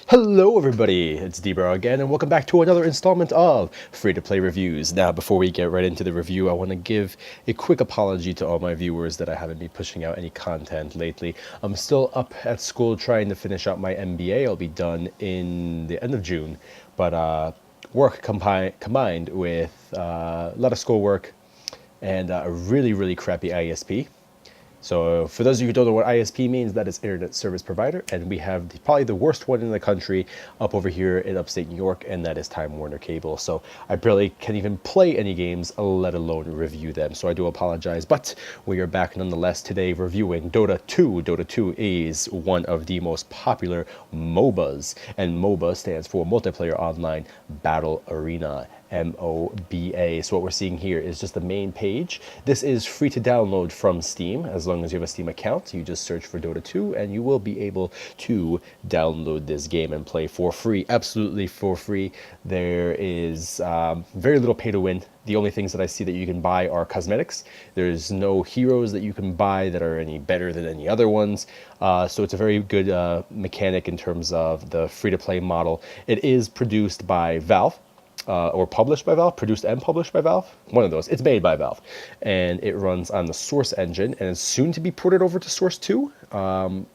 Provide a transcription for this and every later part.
Hello everybody, it's Debro again, and welcome back to another installment of Free-to-Play Reviews. Now, before we get right into the review, I want to give a quick apology to all my viewers that I haven't been pushing out any content lately. I'm still up at school trying to finish out my MBA. I'll be done in the end of June, but work combined with a lot of schoolwork and a really crappy ISP. So for those of you who don't know what ISP means, that is Internet Service Provider, and we have probably the worst one in the country up over here in upstate New York, and that is Time Warner Cable. So I barely can even play any games, let alone review them. So I do apologize, but we are back nonetheless today reviewing Dota 2. Dota 2 is one of the most popular MOBAs, and MOBA stands for Multiplayer Online Battle Arena. MOBA. So what we're seeing here is just the main page. This is free to download from Steam. As long as you have a Steam account, you just search for Dota 2 and you will be able to download this game and play for free, absolutely for free. There is very little pay to win. The only things that I see that you can buy are cosmetics. There's no heroes that you can buy that are any better than any other ones. So it's a very good mechanic in terms of the free-to-play model. It is produced by Valve. Or published by Valve, produced and published by Valve, one of those. It's made by Valve, and it runs on the Source engine, and is soon to be ported over to Source 2.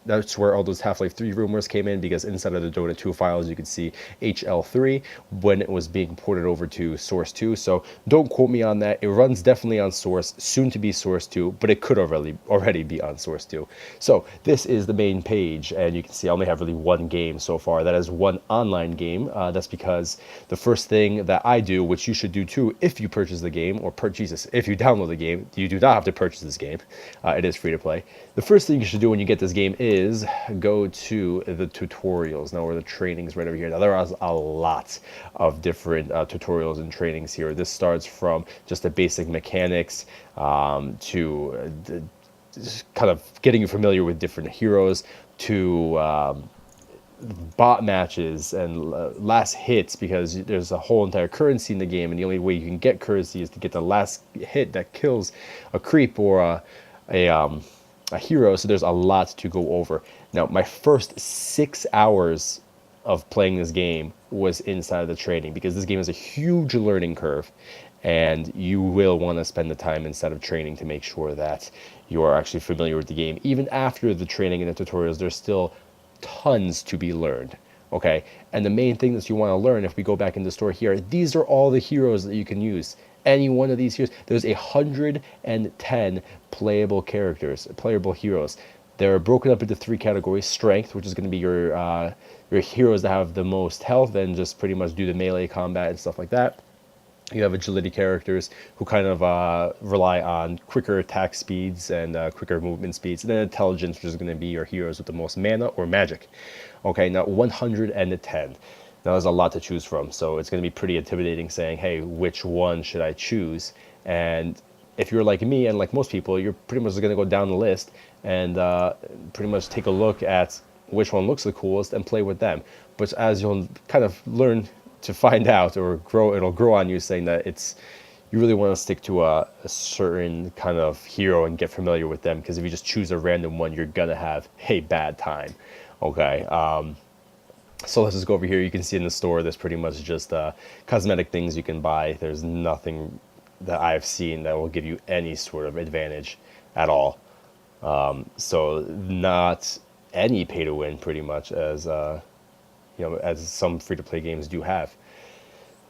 That's where all those Half-Life 3 rumors came in, because inside of the Dota 2 files you could see HL3 when it was being ported over to Source 2. So don't quote me on that. It runs definitely on Source, soon to be Source 2, but it could already be on Source 2. So this is the main page, and you can see I only have really one game so far. That is one online game. That's because the first thing that I do, which you should do too if you purchase the game, or if you download the game, you do not have to purchase this game. It is free to play. The first thing you should do when you get this game is go to the tutorials. Now, where the trainings right over here. Now, there are a lot of different tutorials and trainings here. This starts from just the basic mechanics to just kind of getting you familiar with different heroes, to bot matches and last hits, because there's a whole entire currency in the game, and the only way you can get currency is to get the last hit that kills a creep or a hero. So there's a lot to go over. Now, my first 6 hours of playing this game was inside of the training, because this game is a huge learning curve, and you will want to spend the time inside of training to make sure that you are actually familiar with the game. Even after the training and the tutorials, there's still tons to be learned. Okay, and the main thing that you want to learn, if we go back in the store here, these are all the heroes that you can use. Any one of these heroes. There's 110 playable heroes. They're broken up into 3 categories: strength, which is going to be your heroes that have the most health and just pretty much do the melee combat and stuff like that. You have agility characters who kind of rely on quicker attack speeds and quicker movement speeds. And then intelligence, which is going to be your heroes with the most mana or magic. Okay, now 110. Now there's a lot to choose from, so it's going to be pretty intimidating saying, hey, which one should I choose? And if you're like me and like most people, you're pretty much going to go down the list and pretty much take a look at which one looks the coolest and play with them. But as you'll kind of learn to find out, or it'll grow on you, saying that you really want to stick to a certain kind of hero and get familiar with them, because if you just choose a random one, you're gonna have a bad time. Okay, so let's just go over here. You can see in the store there's pretty much just cosmetic things you can buy. There's nothing that I've seen that will give you any sort of advantage at all. So not any pay to win, pretty much, as as some free-to-play games do have.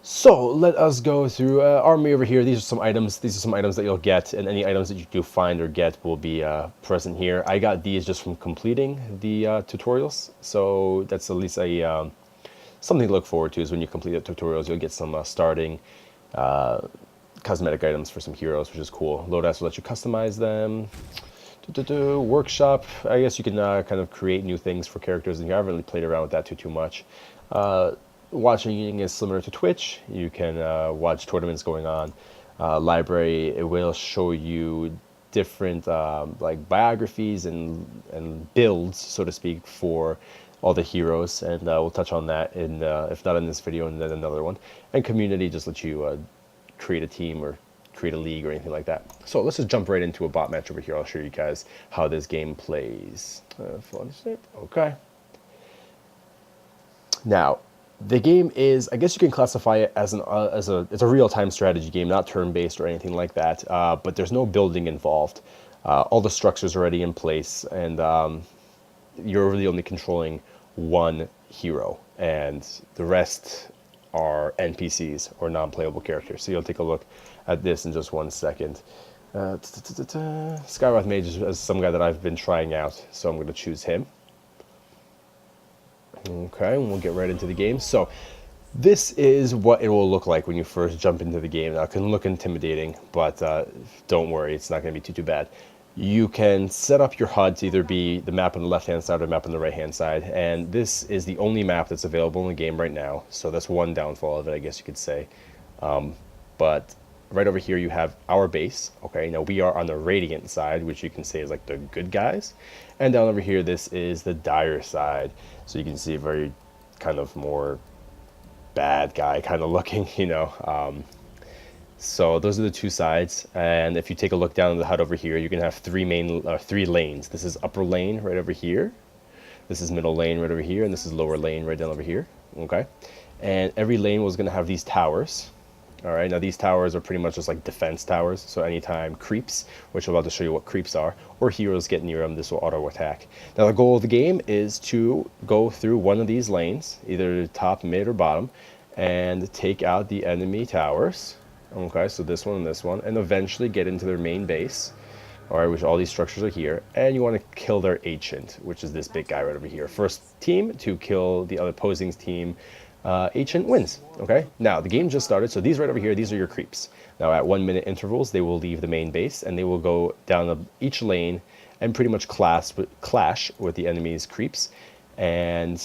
So let us go through Army over here. These are some items. These are some items that you'll get, and any items that you do find or get will be present here. I got these just from completing the tutorials, so that's at least a something to look forward to. Is when you complete the tutorials, you'll get some starting cosmetic items for some heroes, which is cool. Loadouts will let you customize them. Workshop, I guess you can kind of create new things for characters in here. I haven't really played around with that too much. Watching is similar to Twitch. You can watch tournaments going on. Library, it will show you different like biographies and builds, so to speak, for all the heroes, and we'll touch on that in if not in this video, and then another one. And community just lets you create a team or create a league or anything like that. So let's just jump right into a bot match over here. I'll show you guys how this game plays. Okay. Now, the game is, I guess you can classify it as it's a real-time strategy game, not turn-based or anything like that. But there's no building involved. All the structures are already in place, and you're really only controlling one hero, and the rest are NPCs or non-playable characters. So you'll take a look at this in just 1 second. Skywrath Mage is some guy that I've been trying out, so I'm going to choose him. Okay, and we'll get right into the game. So this is what it will look like when you first jump into the game. Now, it can look intimidating, but don't worry, it's not going to be too bad. You can set up your HUD to either be the map on the left-hand side or the map on the right-hand side, and this is the only map that's available in the game right now, so that's one downfall of it, I guess you could say. But right over here you have our base. Okay, now we are on the Radiant side, which you can say is like the good guys, and down over here this is the Dire side, so you can see a very kind of more bad guy kind of looking, you know. So those are the two sides, and if you take a look down at the HUD over here, you can have three lanes. This is upper lane right over here, this is middle lane right over here, and this is lower lane right down over here. Okay, and every lane was going to have these towers. All right, now these towers are pretty much just like defense towers, so anytime creeps, which I'm about to show you what creeps are, or heroes get near them, this will auto attack. Now the goal of the game is to go through one of these lanes, either top, mid, or bottom, and take out the enemy towers. Okay, so this one, and eventually get into their main base, all right, which all these structures are here, and you want to kill their ancient, which is this big guy right over here. First team to kill the other opposing team ancient wins. Okay, now the game just started, so these right over here, these are your creeps. Now at 1 minute intervals, they will leave the main base, and they will go down each lane and pretty much clash with the enemy's creeps, and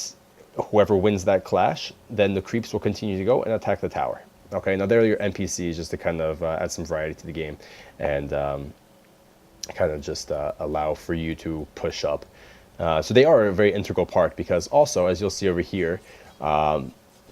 whoever wins that clash, then the creeps will continue to go and attack the tower. Okay, now they're your NPCs just to kind of add some variety to the game, and kind of just allow for you to push up. So they are a very integral part, because also, as you'll see over here,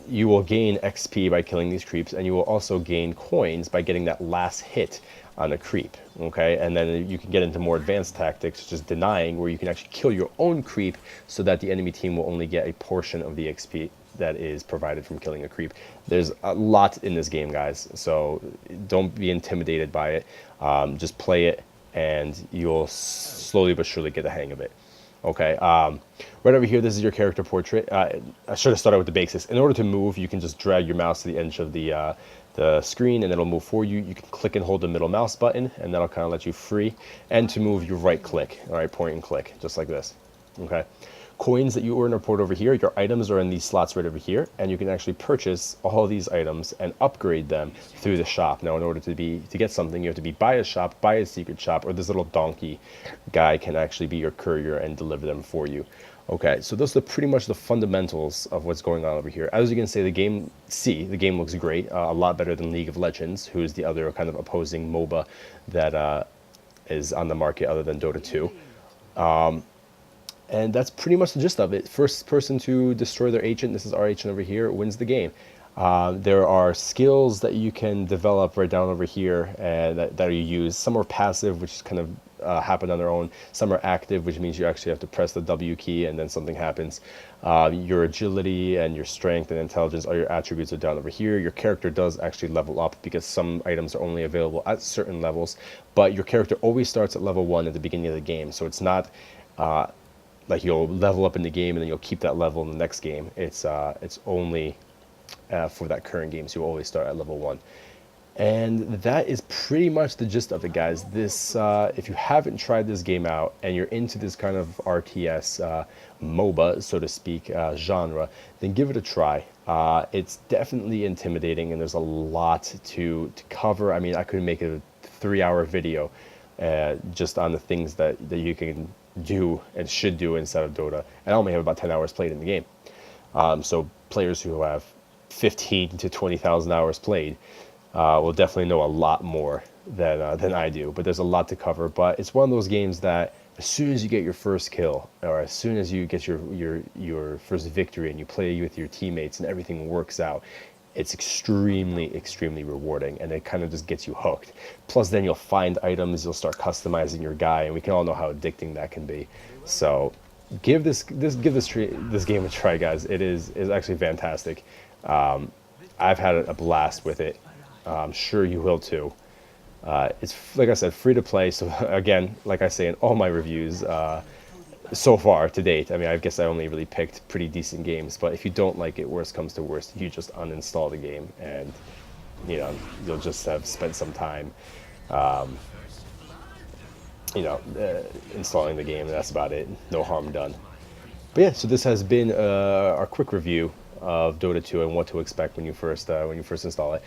you will gain XP by killing these creeps, and you will also gain coins by getting that last hit on a creep. Okay, and then you can get into more advanced tactics, such as denying, where you can actually kill your own creep so that the enemy team will only get a portion of the XP that is provided from killing a creep. There's a lot in this game, guys, so don't be intimidated by it. Just play it, and you'll slowly but surely get the hang of it. Okay, right over here, this is your character portrait. I should have started with the basics. In order to move, you can just drag your mouse to the edge of the screen, and it'll move for you. You can click and hold the middle mouse button, and that'll kind of let you free. And to move, you right click, all right, point and click, just like this. Okay, coins that you earn are poured over here. Your items are in these slots right over here, and you can actually purchase all these items and upgrade them through the shop. Now, in order to get something, you have to be by a shop, by a secret shop, or this little donkey guy can actually be your courier and deliver them for you. Okay, so those are pretty much the fundamentals of what's going on over here. As you can see, the game looks great, a lot better than League of Legends, who is the other kind of opposing MOBA that is on the market other than Dota 2. And that's pretty much the gist of it. First person to destroy their agent, this is our agent over here, wins the game. There are skills that you can develop right down over here and that you use. Some are passive, which kind of happen on their own. Some are active, which means you actually have to press the W key and then something happens. Your agility and your strength and intelligence, all your attributes are down over here. Your character does actually level up, because some items are only available at certain levels, but your character always starts at level 1 at the beginning of the game. So it's not like you'll level up in the game and then you'll keep that level in the next game. It's only for that current game, so you always start at level 1. And that is pretty much the gist of it, guys. This, if you haven't tried this game out and you're into this kind of RTS MOBA, so to speak, genre, then give it a try. It's definitely intimidating, and there's a lot to cover. I mean, I could make a 3-hour video just on the things that you can do and should do inside of Dota, and I only have about 10 hours played in the game. So players who have 15 to 20,000 hours played will definitely know a lot more than I do, but there's a lot to cover. But it's one of those games that as soon as you get your first kill, or as soon as you get your first victory and you play with your teammates and everything works out, it's extremely rewarding, and it kind of just gets you hooked. Plus then you'll find items, you'll start customizing your guy, and we can all know how addicting that can be. So give this game a try, guys. It is actually fantastic. I've had a blast with it. I'm sure you will too. It's, like I said, free to play. So again, like I say in all my reviews, so far to date, I mean, I guess I only really picked pretty decent games. But if you don't like it, worst comes to worst, you just uninstall the game, and you'll just have spent some time, installing the game, and that's about it. No harm done. But yeah, so this has been our quick review of Dota 2 and what to expect when you first install it.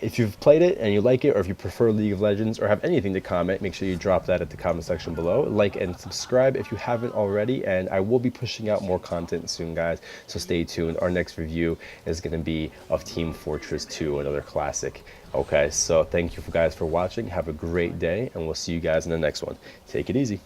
If you've played it and you like it, or if you prefer League of Legends or have anything to comment, make sure you drop that at the comment section below. Like and subscribe if you haven't already, and I will be pushing out more content soon, guys, so stay tuned. Our next review is going to be of Team Fortress 2, another classic. Okay, so thank you guys for watching. Have a great day, and we'll see you guys in the next one. Take it easy.